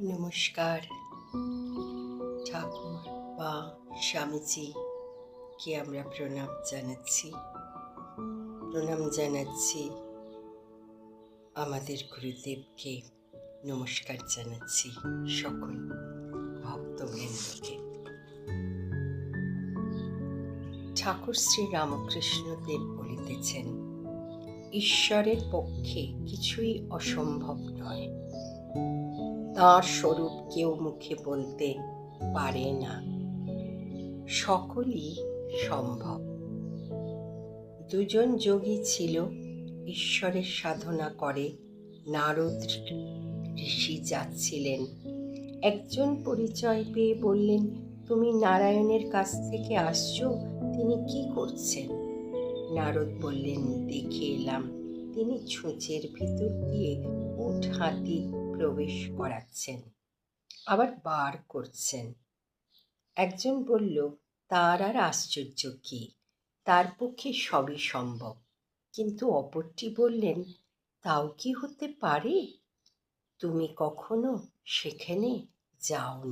নমস্কার। ঠাকুর বা স্বামীজিকে আমরা প্রণাম জানাচ্ছি। আমাদের গুরুদেবকে নমস্কার জানাচ্ছি, সকল ভক্তবৃন্দকে। ঠাকুর শ্রী রামকৃষ্ণদেব বলিতেছেন, ঈশ্বরের পক্ষে কিছুই অসম্ভব নয়। তাঁর স্বরূপ কেউ মুখে বলতে পারে না, সকলই সম্ভব। দুজন যোগী ছিল, ঈশ্বরের সাধনা করে নারদ ঋষি যাচ্ছিলেন। একজন পরিচয় পেয়ে বললেন, তুমি নারায়ণের কাছ থেকে আসছো, তিনি কি করছেন? নারদ বললেন, দেখে এলাম তিনি ছুঁচের ভিতর দিয়ে উট হাতি প্রবেশ করাচ্ছেন, আবার বার করছেন। একজন বলল, তার আর আশ্চর্য কি, তার পক্ষে সবই সম্ভব। কিন্তু অপরটি বললেন, তাও কি হতে পারে? তুমি কখনো সেখানে যাওনি।